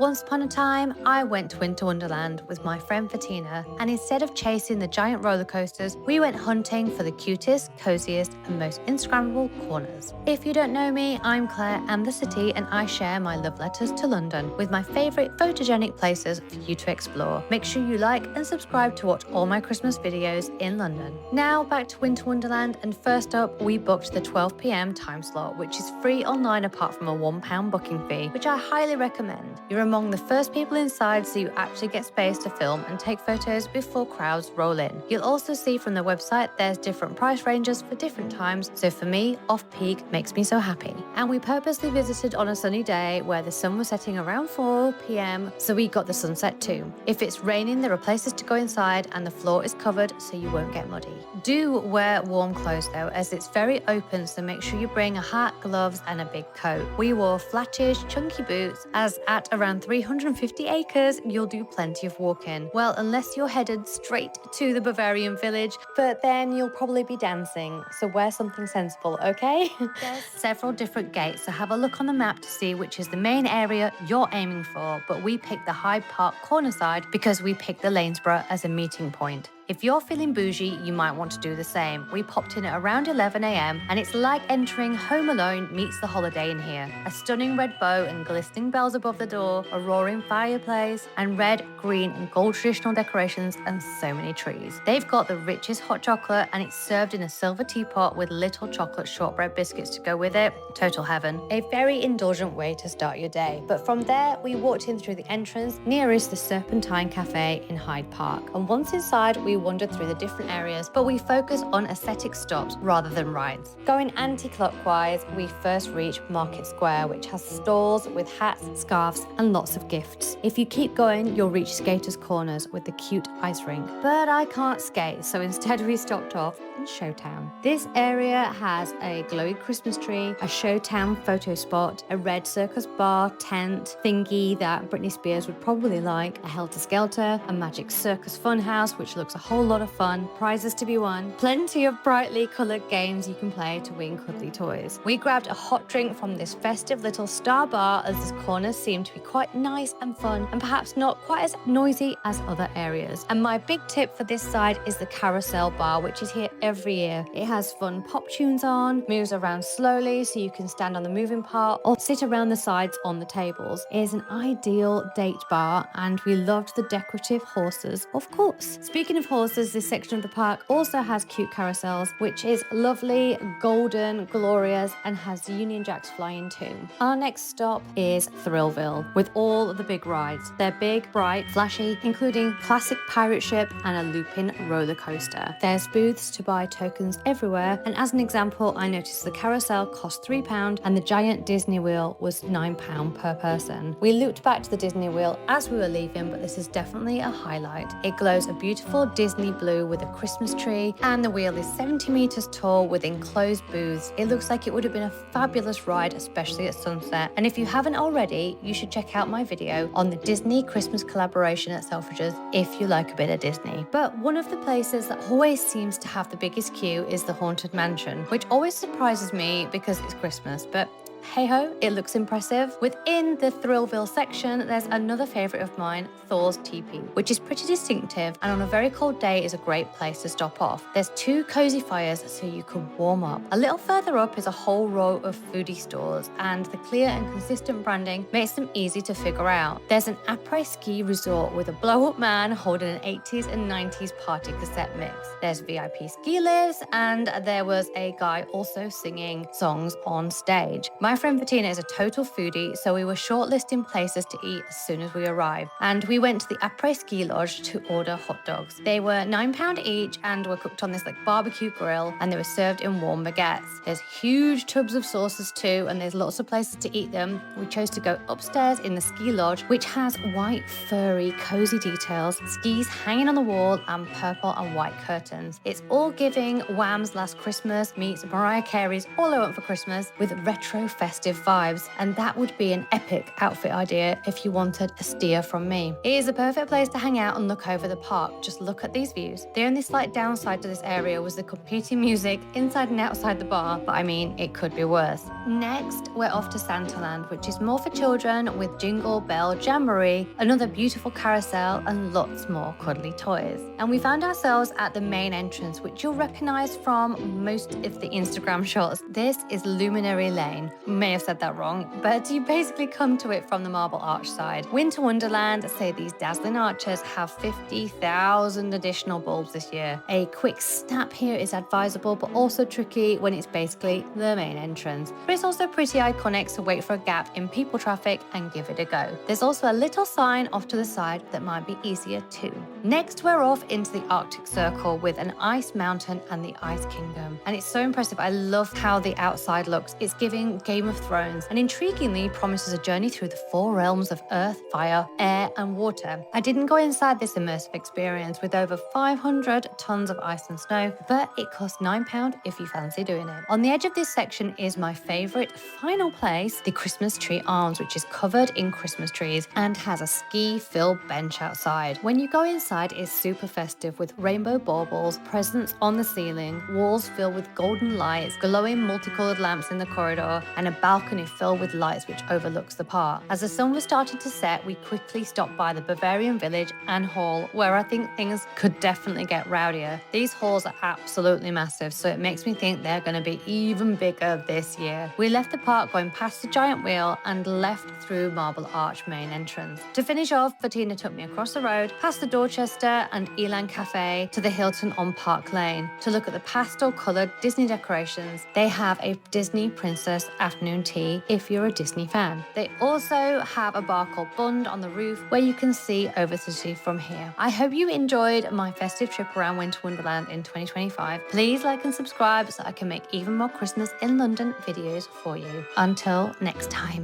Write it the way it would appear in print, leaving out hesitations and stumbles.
Once upon a time, I went to Winter Wonderland with my friend Fatina, and instead of chasing the giant roller coasters, we went hunting for the cutest, coziest, and most Instagrammable corners. If you don't know me, I'm Claire and the City, and I share my love letters to London with my favourite photogenic places for you to explore. Make sure you like and subscribe to watch all my Christmas videos in London. Now back to Winter Wonderland, and first up, we booked the 12 p.m. time slot, which is free online apart from a £1 booking fee, which I highly recommend. You're among the first people inside, so you actually get space to film and take photos before crowds roll in. You'll also see from the website there's different price ranges for different times, so for me, off-peak makes me so happy. And we purposely visited on a sunny day where the sun was setting around 4 p.m, so we got the sunset too. If it's raining, there are places to go inside and the floor is covered so you won't get muddy. Do wear warm clothes though, as it's very open, so make sure you bring a hat, gloves and a big coat. We wore flattish, chunky boots, as at around 350 acres, you'll do plenty of walking. Well, unless you're headed straight to the Bavarian Village, but then you'll probably be dancing, so wear something sensible, okay? There's several different gates, so have a look on the map to see which is the main area you're aiming for, but we picked the Hyde Park corner side because we picked the Lanesborough as a meeting point. If you're feeling bougie, you might want to do the same. We popped in at around 11 a.m, and it's like entering Home Alone meets The Holiday in here. A stunning red bow and glistening bells above the door, a roaring fireplace, and red, green, and gold traditional decorations, and so many trees. They've got the richest hot chocolate, and it's served in a silver teapot with little chocolate shortbread biscuits to go with it. Total heaven. A very indulgent way to start your day. But from there, we walked in through the entrance nearest the Serpentine Cafe in Hyde Park. And once inside, we wandered through the different areas, but we focus on aesthetic stops rather than rides. Going anti-clockwise, we first reach Market Square, which has stalls with hats, scarves, and lots of gifts. If you keep going, you'll reach Skaters Corners with the cute ice rink. But I can't skate, so instead we stopped off in Showtown. This area has a glowy Christmas tree, a Showtown photo spot, a red circus bar, tent, thingy that Britney Spears would probably like, a helter-skelter, a magic circus funhouse, which looks a whole lot of fun, prizes to be won, plenty of brightly coloured games you can play to win cuddly toys. We grabbed a hot drink from this festive little star bar, as this corner seemed to be quite nice and fun, and perhaps not quite as noisy as other areas. And my big tip for this side is the carousel bar, which is here every year. It has fun pop tunes on, moves around slowly so you can stand on the moving part or sit around the sides on the tables. It is an ideal date bar, and we loved the decorative horses, of course. Speaking of horses, this section of the park also has cute carousels, which is lovely, golden, glorious, and has Union Jacks flying too. Our next stop is Thrillville, with all the big rides. They're big, bright, flashy, including classic pirate ship and a looping roller coaster. There's booths to buy tokens everywhere, and as an example, I noticed the carousel cost £3 and the giant Disney wheel was £9 per person. We looped back to the Disney wheel as we were leaving, but this is definitely a highlight. It glows a beautiful Disney blue with a Christmas tree, and the wheel is 70 meters tall with enclosed booths. It looks like it would have been a fabulous ride, especially at sunset. And if you haven't already, you should check out my video on the Disney Christmas collaboration at Selfridges if you like a bit of Disney. But one of the places that always seems to have the biggest queue is the Haunted Mansion, which always surprises me because it's Christmas, but hey ho, it looks impressive. Within the Thrillville section, there's another favourite of mine, Thor's Tipi, which is pretty distinctive and on a very cold day is a great place to stop off. There's 2 cozy fires so you can warm up. A little further up is a whole row of foodie stores, and the clear and consistent branding makes them easy to figure out. There's an Apres Ski Resort with a blow-up man holding an 80s and 90s party cassette mix. There's VIP ski lifts, and there was a guy also singing songs on stage. My friend Bettina is a total foodie, so we were shortlisting places to eat as soon as we arrived. And we went to the Apres Ski Lodge to order hot dogs. They were £9 each and were cooked on this barbecue grill, and they were served in warm baguettes. There's huge tubs of sauces too, and there's lots of places to eat them. We chose to go upstairs in the ski lodge, which has white, furry, cozy details, skis hanging on the wall, and purple and white curtains. It's all giving Wham's Last Christmas meets Mariah Carey's All I Want for Christmas with retro festive vibes, and that would be an epic outfit idea if you wanted a steer from me. It is a perfect place to hang out and look over the park. Just look at these views. The only slight downside to this area was the competing music inside and outside the bar, but I mean, it could be worse. Next, we're off to Santaland, which is more for children with Jingle Bell Jamboree, another beautiful carousel, and lots more cuddly toys. And we found ourselves at the main entrance, which you'll recognize from most of the Instagram shots. This is Luminarie Lane. May have said that wrong, but you basically come to it from the Marble Arch side. Winter Wonderland say these dazzling arches have 50,000 additional bulbs this year. A quick snap here is advisable, but also tricky when it's basically the main entrance. But it's also pretty iconic, so wait for a gap in people traffic and give it a go. There's also a little sign off to the side that might be easier too. Next, we're off into the Arctic Circle with an ice mountain and the Ice Kingdom. And it's so impressive. I love how the outside looks. It's giving Game of Thrones and intriguingly promises a journey through the 4 realms of earth, fire, air, and water. I didn't go inside this immersive experience with over 500 tons of ice and snow, but it costs £9 if you fancy doing it. On the edge of this section is my favorite final place, the Christmas Tree Arms, which is covered in Christmas trees and has a ski-filled bench outside. When you go inside, it's super festive with rainbow baubles, presents on the ceiling, walls filled with golden lights, glowing multicolored lamps in the corridor, and a balcony filled with lights which overlooks the park. As the sun was starting to set, we quickly stopped by the Bavarian Village and Hall, where I think things could definitely get rowdier. These halls are absolutely massive, so it makes me think they're going to be even bigger this year. We left the park going past the giant wheel and left through Marble Arch main entrance. To finish off, Bettina took me across the road, past the Dorchester and Elan Cafe to the Hilton on Park Lane to look at the pastel-coloured Disney decorations. They have a Disney Princess afternoon tea if you're a Disney fan. They also have a bar called Bund on the roof where you can see over the city from here. I hope you enjoyed my festive trip around Winter Wonderland in 2025. Please like and subscribe so I can make even more Christmas in London videos for you. Until next time.